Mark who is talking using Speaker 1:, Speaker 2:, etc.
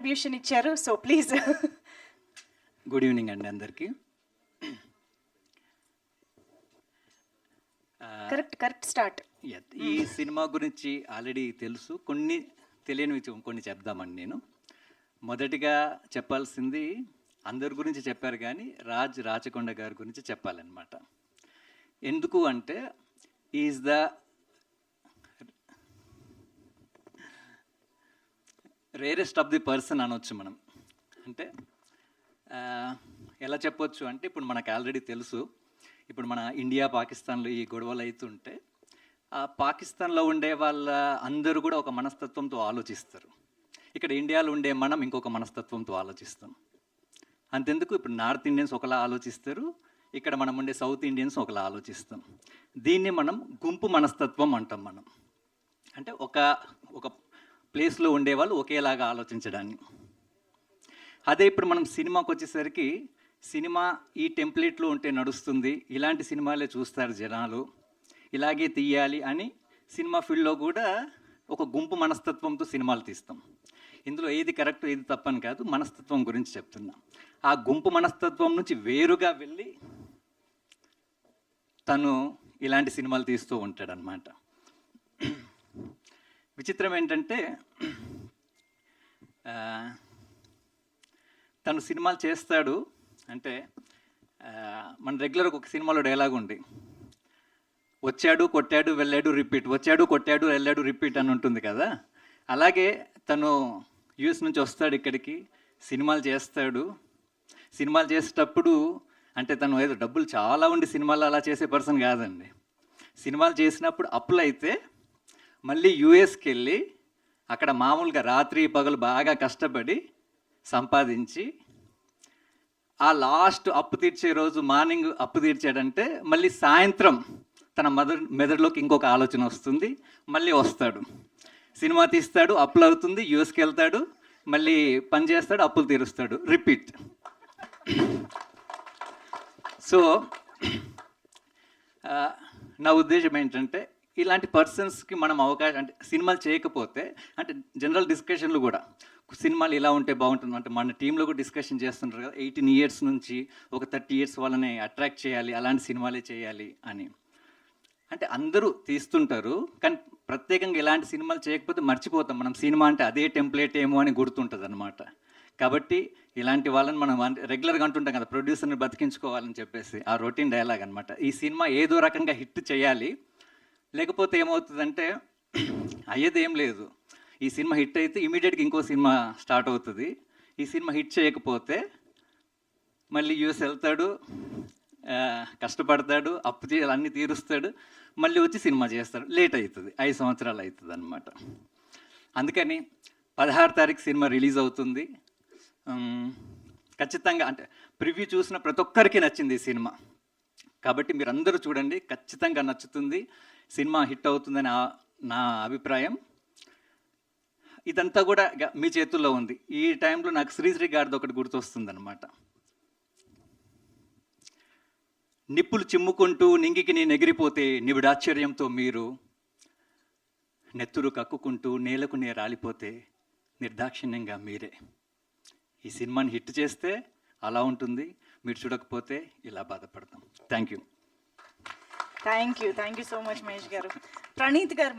Speaker 1: Contribution ఇచ్చారు. So please.
Speaker 2: Good evening అండి అందరికీ.
Speaker 1: Correct start.
Speaker 2: ఈ సినిమా గురించి ఆల్రెడీ తెలుసు, కొన్ని తెలియనివి కొన్ని చెప్దామండి. నేను మొదటిగా చెప్పాల్సింది అందరి గురించి చెప్పారు, కానీ రాచకొండ గారి గురించి చెప్పాలన్నమాట. ఎందుకు అంటే is the rarest of the person అనొచ్చు మనం. అంటే ఎలా చెప్పొచ్చు అంటే, ఇప్పుడు మనకు ఆల్రెడీ తెలుసు, ఇప్పుడు మన ఇండియా పాకిస్తాన్లో ఈ గొడవలు అవుతుంటే ఆ పాకిస్తాన్లో ఉండే వాళ్ళ అందరూ కూడా ఒక మనస్తత్వంతో ఆలోచిస్తారు. ఇక్కడ ఇండియాలో ఉండే మనం ఇంకొక మనస్తత్వంతో ఆలోచిస్తాం. అంతెందుకు, ఇప్పుడు నార్త్ ఇండియన్స్ ఒకలా ఆలోచిస్తారు, ఇక్కడ మనం ఉండే సౌత్ ఇండియన్స్ ఒకలా ఆలోచిస్తాం. దీన్ని మనం గుంపు మనస్తత్వం అంటాం. మనం అంటే ఒక ప్లేస్లో ఉండేవాళ్ళు ఒకేలాగా ఆలోచించడాన్ని. అదే ఇప్పుడు మనం సినిమాకి వచ్చేసరికి, సినిమా ఈ టెంప్లెట్లో ఉంటే నడుస్తుంది, ఇలాంటి సినిమాలే చూస్తారు జనాలు, ఇలాగే తీయాలి అని సినిమా ఫీల్డ్లో కూడా ఒక గుంపు మనస్తత్వంతో సినిమాలు తీస్తాం. ఇందులో ఏది కరెక్ట్ ఏది తప్పని కాదు, మనస్తత్వం గురించి చెప్తున్నా. ఆ గుంపు మనస్తత్వం నుంచి వేరుగా వెళ్ళి తను ఇలాంటి సినిమాలు తీస్తూ ఉంటాడనమాట. విచిత్రం ఏంటంటే, తను సినిమాలు చేస్తాడు అంటే, మన రెగ్యులర్గా ఒక సినిమాలో డైలాగ్ ఉంది, వచ్చాడు కొట్టాడు వెళ్ళాడు రిపీట్, వచ్చాడు కొట్టాడు వెళ్ళాడు రిపీట్ అని ఉంటుంది కదా. అలాగే తను యూఎస్ నుంచి వస్తాడు ఇక్కడికి, సినిమాలు చేస్తాడు. సినిమాలు చేసేటప్పుడు అంటే తను ఏదో డబ్బులు చాలా ఉండి సినిమాలు అలా చేసే పర్సన్ కాదండి. సినిమాలు చేసినప్పుడు అప్పులు అయితే మళ్ళీ యూఎస్కి వెళ్ళి అక్కడ మామూలుగా రాత్రి పగలు బాగా కష్టపడి సంపాదించి ఆ లాస్ట్ అప్పు తీర్చే రోజు మార్నింగ్ అప్పు తీర్చాడంటే మళ్ళీ సాయంత్రం తన మెదడులోకి ఇంకొక ఆలోచన వస్తుంది, మళ్ళీ వస్తాడు, సినిమా తీస్తాడు, అప్పులు అవుతుంది, యూఎస్కి వెళ్తాడు, మళ్ళీ పని చేస్తాడు, అప్పులు తీరుస్తాడు, రిపీట్. సో నా ఉద్దేశం ఏంటంటే, ఇలాంటి పర్సన్స్కి మనం అవకాశం, అంటే సినిమాలు చేయకపోతే, అంటే జనరల్ డిస్కషన్లు కూడా సినిమాలు ఇలా ఉంటే బాగుంటుంది అంటే, మన టీంలో కూడా డిస్కషన్ చేస్తుంటారు కదా, 18 years నుంచి ఒక 30 years వాళ్ళని అట్రాక్ట్ చేయాలి, అలాంటి సినిమాలే చేయాలి అని. అంటే అందరూ తీస్తుంటారు, కానీ ప్రత్యేకంగా ఇలాంటి సినిమాలు చేయకపోతే మర్చిపోతాం మనం, సినిమా అంటే అదే టెంప్లెట్ ఏమో అని గుర్తుంటుంది అనమాట. కాబట్టి ఇలాంటి వాళ్ళని మనం రెగ్యులర్గా అంటుంటాం కదా, ప్రొడ్యూసర్ని బతికించుకోవాలని చెప్పేసి, ఆ రొటీన్ డైలాగ్ అనమాట. ఈ సినిమా ఏదో రకంగా హిట్ చేయాలి, లేకపోతే ఏమవుతుందంటే అయ్యేది ఏం లేదు. ఈ సినిమా హిట్ అయితే ఇమీడియట్గా ఇంకో సినిమా స్టార్ట్ అవుతుంది. ఈ సినిమా హిట్ చేయకపోతే మళ్ళీ యూఎస్ వెళ్తాడు, కష్టపడతాడు, అప్పు అన్నీ తీరుస్తాడు, మళ్ళీ వచ్చి సినిమా చేస్తాడు, లేట్ అవుతుంది, 5 సంవత్సరాలు అవుతుంది అనమాట. అందుకని 16వ తారీఖు సినిమా రిలీజ్ అవుతుంది. ఖచ్చితంగా అంటే ప్రివ్యూ చూసిన ప్రతి ఒక్కరికి నచ్చింది ఈ సినిమా, కాబట్టి మీరు అందరూ చూడండి, ఖచ్చితంగా నచ్చుతుంది, సినిమా హిట్ అవుతుందని నా అభిప్రాయం. ఇదంతా కూడా మీ చేతుల్లో ఉంది. ఈ టైంలో నాకు శ్రీశ్రీ గారిది ఒకటి గుర్తొస్తుంది అనమాట. నిప్పులు చిమ్ముకుంటూ నింగికి నేను ఎగిరిపోతే నివిడాశ్చర్యంతో మీరు, నెత్తురు కక్కుకుంటూ నేలకు నే రాలిపోతే నిర్దాక్షిణ్యంగా మీరే. ఈ సినిమాని హిట్ చేస్తే అలా ఉంటుంది, మీరు చూడకపోతే ఇలా బాధపడతాం. Thank you
Speaker 1: so much Mahesh గారు. ప్రణీత్ గారు